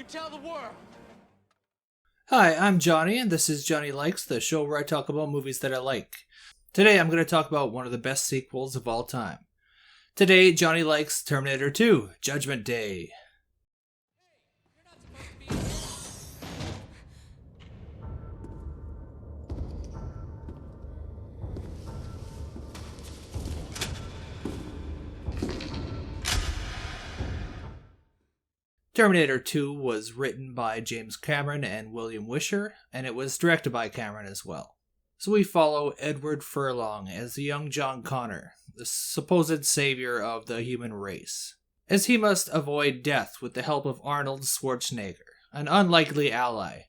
can tell the world. Hi, I'm Johnny, and this is Johnny Likes, the show where I talk about movies that I like. Today I'm going to talk about one of the best sequels of all time. Today, Johnny likes Terminator 2, Judgment Day. Terminator 2 was written by James Cameron and William Wisher, and it was directed by Cameron as well. So we follow Edward Furlong as the young John Connor, the supposed savior of the human race, as he must avoid death with the help of Arnold Schwarzenegger, an unlikely ally,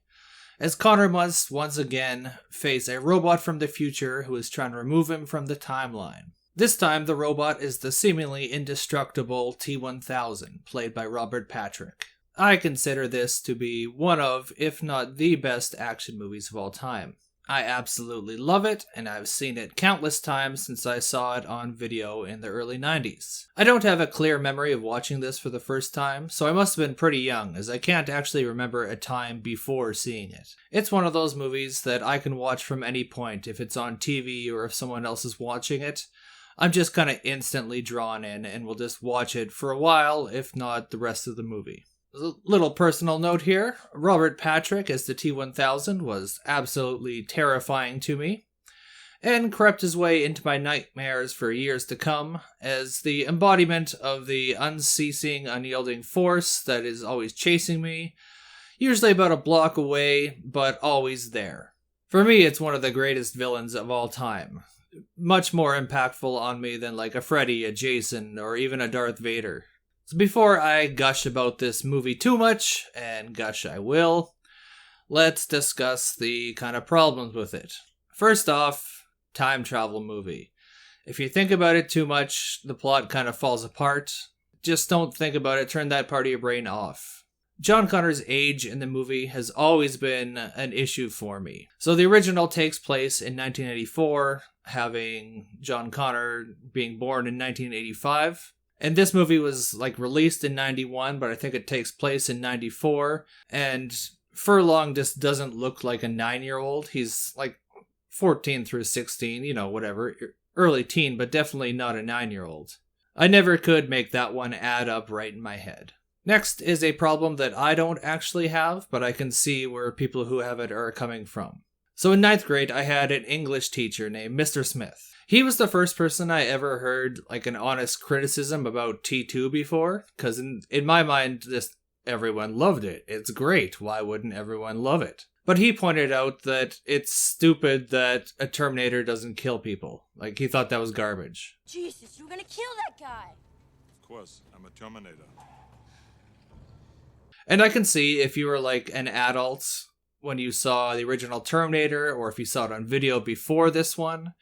as Connor must once again face a robot from the future who is trying to remove him from the timeline. This time, the robot is the seemingly indestructible T-1000, played by Robert Patrick. I consider this to be one of, if not the best action movies of all time. I absolutely love it, and I've seen it countless times since I saw it on video in the early 90s. I don't have a clear memory of watching this for the first time, so I must have been pretty young, as I can't actually remember a time before seeing it. It's one of those movies that I can watch from any point if it's on TV or if someone else is watching it. I'm just kind of instantly drawn in and will just watch it for a while, if not the rest of the movie. A little personal note here, Robert Patrick as the T-1000 was absolutely terrifying to me, and crept his way into my nightmares for years to come, as the embodiment of the unceasing, unyielding force that is always chasing me, usually about a block away, but always there. For me, it's one of the greatest villains of all time. Much more impactful on me than like a Freddy, a Jason, or even a Darth Vader. So before I gush about this movie too much, and gush I will, let's discuss the kind of problems with it. First off, time travel movie. If you think about it too much, the plot kind of falls apart. Just don't think about it, turn that part of your brain off. John Connor's age in the movie has always been an issue for me. So the original takes place in 1984, having John Connor being born in 1985. And this movie was released in 91, but I think it takes place in 94. And Furlong just doesn't look like a 9-year-old. He's 14 through 16, whatever. Early teen, but definitely not a 9-year-old. I never could make that one add up right in my head. Next is a problem that I don't actually have, but I can see where people who have it are coming from. So in 9th grade, I had an English teacher named Mr. Smith. He was the first person I ever heard an honest criticism about T2 before, because in my mind, just everyone loved it. It's great. Why wouldn't everyone love it? But he pointed out that it's stupid that a Terminator doesn't kill people. He thought that was garbage. Jesus, you're gonna kill that guy! Of course, I'm a Terminator. And I can see if you were an adult when you saw the original Terminator, or if you saw it on video before this one,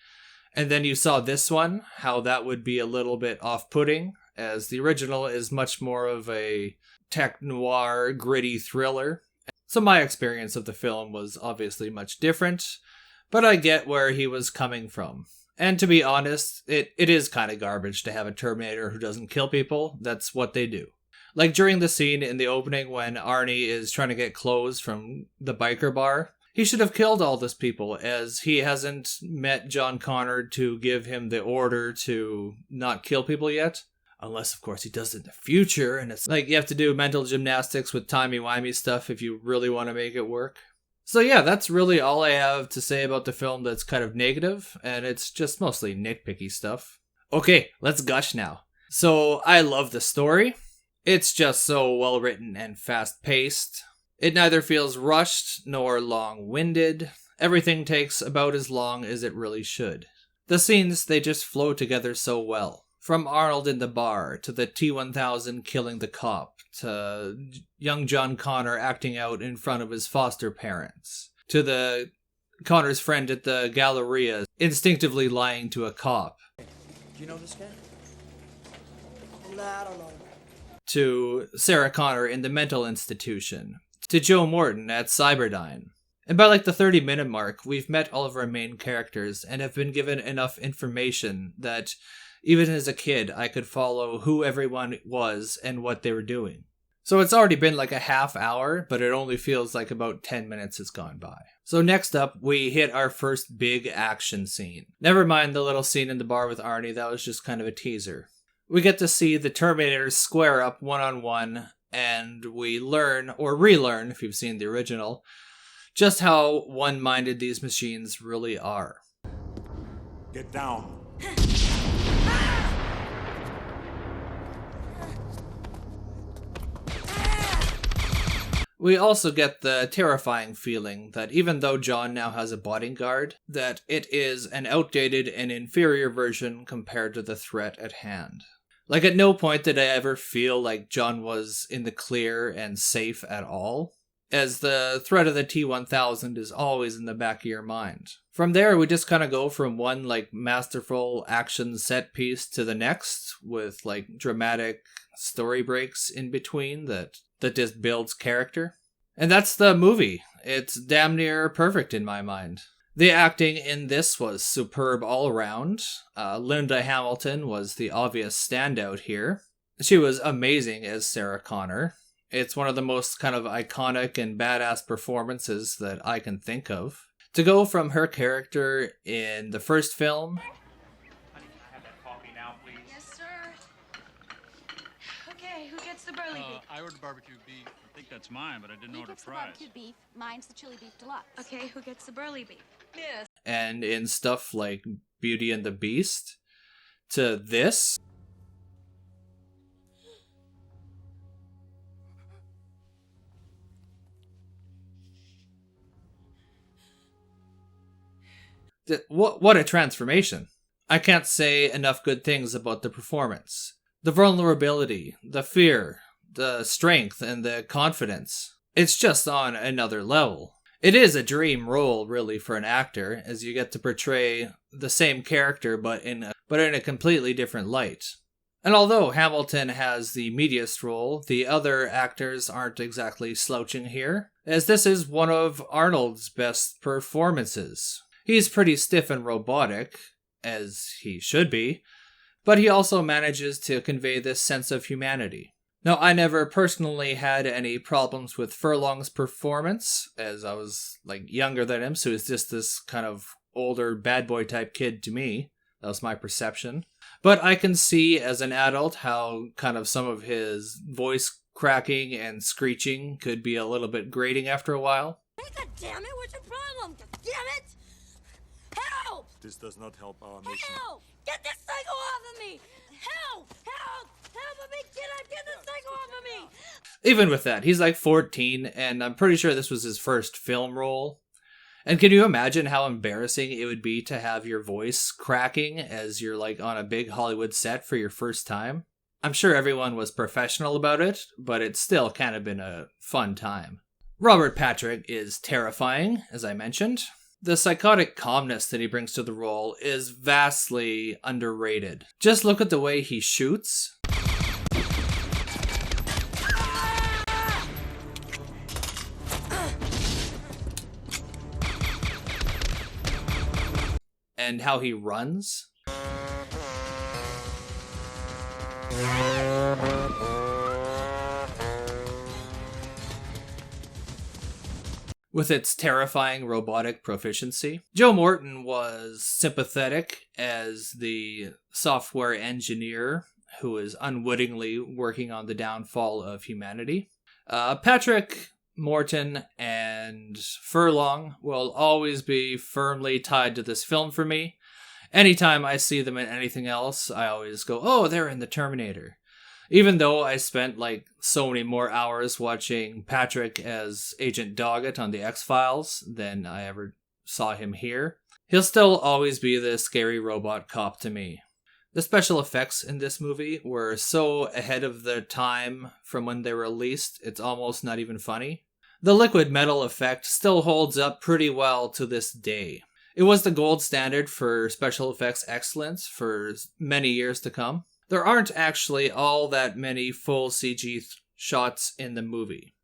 and then you saw this one, how that would be a little bit off-putting, as the original is much more of a tech noir, gritty thriller. So my experience of the film was obviously much different, but I get where he was coming from. And to be honest, it is kind of garbage to have a Terminator who doesn't kill people. That's what they do. During the scene in the opening when Arnie is trying to get clothes from the biker bar, he should have killed all those people, as he hasn't met John Connor to give him the order to not kill people yet. Unless, of course, he does it in the future, and it's you have to do mental gymnastics with timey-wimey stuff if you really want to make it work. So yeah, that's really all I have to say about the film that's kind of negative, and it's just mostly nitpicky stuff. Okay, let's gush now. So, I love the story. It's just so well written and fast-paced. It neither feels rushed nor long-winded. Everything takes about as long as it really should. The scenes, they just flow together so well. From Arnold in the bar, to the T-1000 killing the cop, to young John Connor acting out in front of his foster parents, to the Connor's friend at the Galleria instinctively lying to a cop. Do you know this guy? Nah, I don't know. To Sarah Connor in the mental institution, to Joe Morton at Cyberdyne. And by the 30-minute mark, we've met all of our main characters and have been given enough information that even as a kid, I could follow who everyone was and what they were doing. So it's already been like a half hour, but it only feels like about 10 minutes has gone by. So next up, we hit our first big action scene. Never mind the little scene in the bar with Arnie, that was just kind of a teaser. We get to see the Terminators square up one-on-one, and we learn, or relearn if you've seen the original, just how one-minded these machines really are. Get down. We also get the terrifying feeling that even though John now has a bodyguard, that it is an outdated and inferior version compared to the threat at hand. Like, at no point did I ever feel like John was in the clear and safe at all, as the threat of the T-1000 is always in the back of your mind. From there, we just kind of go from one, like, masterful action set piece to the next, with, like, dramatic story breaks in between that just builds character. And that's the movie. It's damn near perfect in my mind. The acting in this was superb all around. Linda Hamilton was the obvious standout here. She was amazing as Sarah Connor. It's one of the most kind of iconic and badass performances that I can think of. To go from her character in the first film... Honey, can I have that coffee now, please? Yes, sir. Okay, who gets the burly beef? I ordered barbecue beef. I think that's mine, but I didn't He order gets the fries. barbecue beef. Mine's the chili beef deluxe. Okay, who gets the burly beef? Yes. And in stuff like Beauty and the Beast, to this... What a transformation. I can't say enough good things about the performance. The vulnerability, the fear, the strength, and the confidence. It's just on another level. It is a dream role, really, for an actor, as you get to portray the same character but in a completely different light. And although Hamilton has the meatiest role, the other actors aren't exactly slouching here, as this is one of Arnold's best performances. He's pretty stiff and robotic, as he should be, but he also manages to convey this sense of humanity. Now, I never personally had any problems with Furlong's performance, as I was, younger than him, so he's just this kind of older bad boy type kid to me. That was my perception. But I can see, as an adult, how kind of some of his voice cracking and screeching could be a little bit grating after a while. Hey, God damn it, what's your problem? God damn it! Help! This does not help our mission. Help! Get this psycho off of me! Help! Help! Help me, kid! Get this psycho off of me! Even with that, he's 14, and I'm pretty sure this was his first film role. And can you imagine how embarrassing it would be to have your voice cracking as you're on a big Hollywood set for your first time? I'm sure everyone was professional about it, but it's still kind of been a fun time. Robert Patrick is terrifying, as I mentioned. The psychotic calmness that he brings to the role is vastly underrated. Just look at the way he shoots. And how he runs. With its terrifying robotic proficiency. Joe Morton was sympathetic as the software engineer who is unwittingly working on the downfall of humanity. Patrick, Morton, and Furlong will always be firmly tied to this film for me. Anytime I see them in anything else, I always go, oh, they're in the Terminator. Even though I spent so many more hours watching Patrick as Agent Doggett on the X-Files than I ever saw him here, he'll still always be the scary robot cop to me. The special effects in this movie were so ahead of their time from when they were released, it's almost not even funny. The liquid metal effect still holds up pretty well to this day. It was the gold standard for special effects excellence for many years to come. There aren't actually all that many full CG shots in the movie.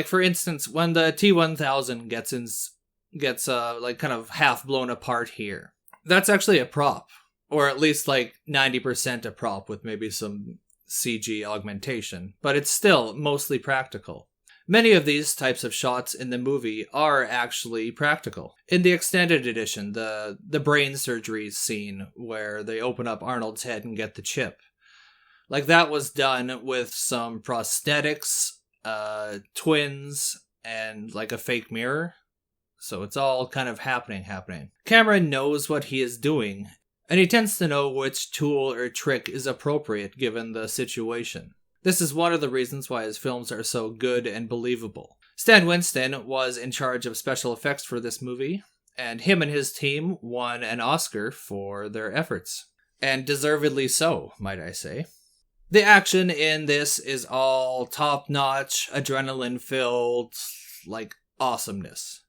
For instance, when the T-1000 gets kind of half blown apart here. That's actually a prop. Or at least 90% a prop with maybe some CG augmentation, but it's still mostly practical. Many of these types of shots in the movie are actually practical. In the extended edition, the brain surgery scene where they open up Arnold's head and get the chip, like that was done with some prosthetics, twins, and like a fake mirror. So it's all kind of happening. Cameron knows what he is doing, and he tends to know which tool or trick is appropriate given the situation. This is one of the reasons why his films are so good and believable. Stan Winston was in charge of special effects for this movie, and him and his team won an Oscar for their efforts. And deservedly so, might I say. The action in this is all top-notch, adrenaline-filled, like, awesomeness.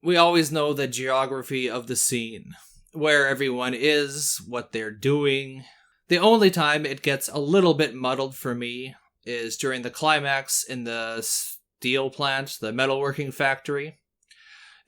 We always know the geography of the scene, where everyone is, what they're doing. The only time it gets a little bit muddled for me is during the climax in the steel plant, the metalworking factory.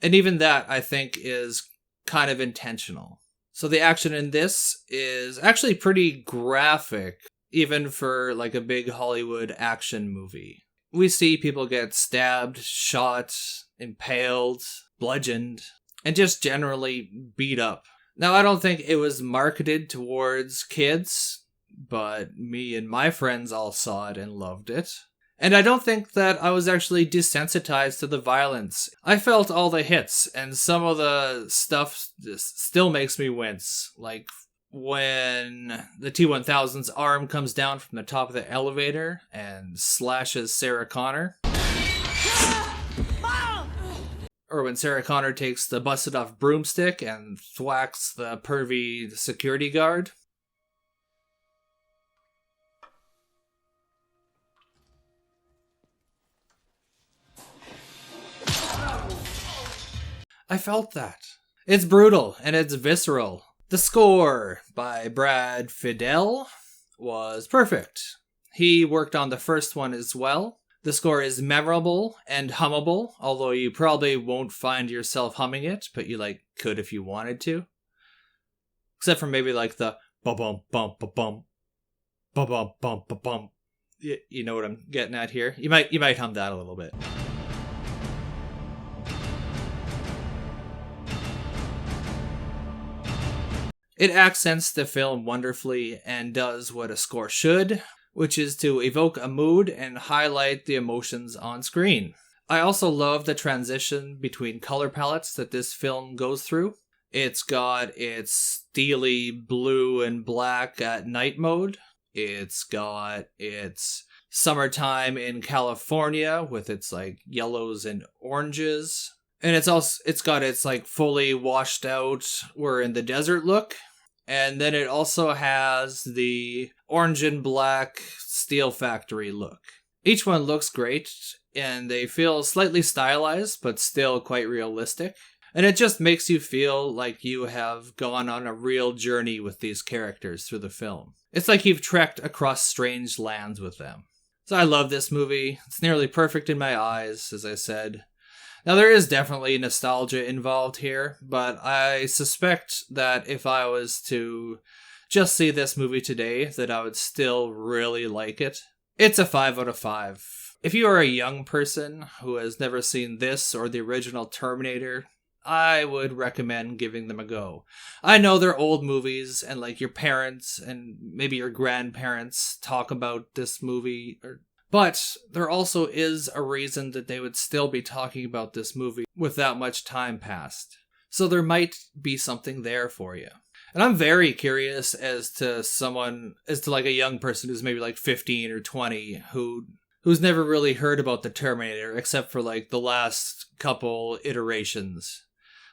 And even that, I think, is kind of intentional. So the action in this is actually pretty graphic, even for like a big Hollywood action movie. We see people get stabbed, shot, impaled, bludgeoned, and just generally beat up. Now, I don't think it was marketed towards kids, but me and my friends all saw it and loved it. And I don't think that I was actually desensitized to the violence. I felt all the hits, and some of the stuff still makes me wince. Like when the T-1000's arm comes down from the top of the elevator and slashes Sarah Connor. Or when Sarah Connor takes the busted off broomstick and thwacks the pervy security guard. I felt that. It's brutal and it's visceral. The score by Brad Fiedel was perfect. He worked on the first one as well. The score is memorable and hummable, although you probably won't find yourself humming it, but you could if you wanted to. Except for maybe the ba-bum bum ba-bum ba-bum bum ba-bum. You know what I'm getting at here? You might hum that a little bit. It accents the film wonderfully and does what a score should, which is to evoke a mood and highlight the emotions on screen. I also love the transition between color palettes that this film goes through. It's got its steely blue and black at night mode. It's got its summertime in California with its yellows and oranges. And it's got its fully washed out, we're in the desert look. And then it also has the orange and black steel factory look. Each one looks great, and they feel slightly stylized, but still quite realistic. And it just makes you feel like you have gone on a real journey with these characters through the film. It's like you've trekked across strange lands with them. So I love this movie. It's nearly perfect in my eyes, as I said. Now, there is definitely nostalgia involved here, but I suspect that if I was to just see this movie today, that I would still really like it. It's a 5 out of 5. If you are a young person who has never seen this or the original Terminator, I would recommend giving them a go. I know they're old movies, and your parents and maybe your grandparents talk about this movie, but there also is a reason that they would still be talking about this movie with that much time passed. So there might be something there for you. And I'm very curious as to a young person who's maybe 15 or 20 who's never really heard about the Terminator except for the last couple iterations.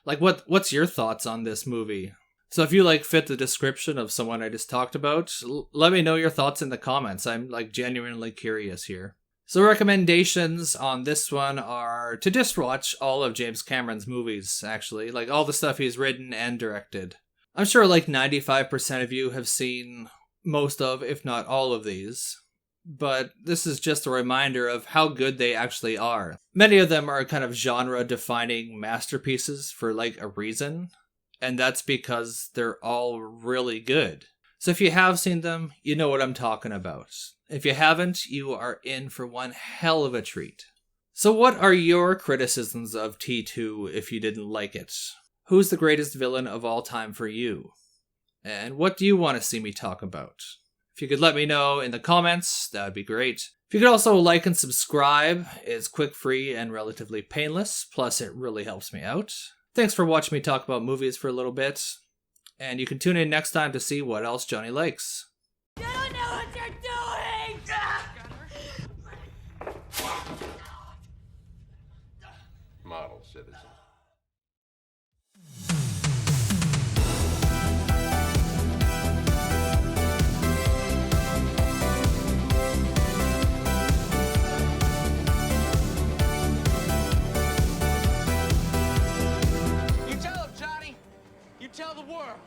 What's your thoughts on this movie? So if you fit the description of someone I just talked about, let me know your thoughts in the comments. I'm genuinely curious here. So recommendations on this one are to just watch all of James Cameron's movies, actually. All the stuff he's written and directed. I'm sure 95% of you have seen most of, if not all of these. But this is just a reminder of how good they actually are. Many of them are kind of genre-defining masterpieces for a reason. And that's because they're all really good. So if you have seen them, you know what I'm talking about. If you haven't, you are in for one hell of a treat. So what are your criticisms of T2 if you didn't like it? Who's the greatest villain of all time for you? And what do you want to see me talk about? If you could let me know in the comments, that would be great. If you could also like and subscribe, it's quick, free, and relatively painless, plus it really helps me out. Thanks for watching me talk about movies for a little bit, and you can tune in next time to see what else Johnny likes. You don't know what you're doing! Model citizen. You tell him, Johnny. You tell the world.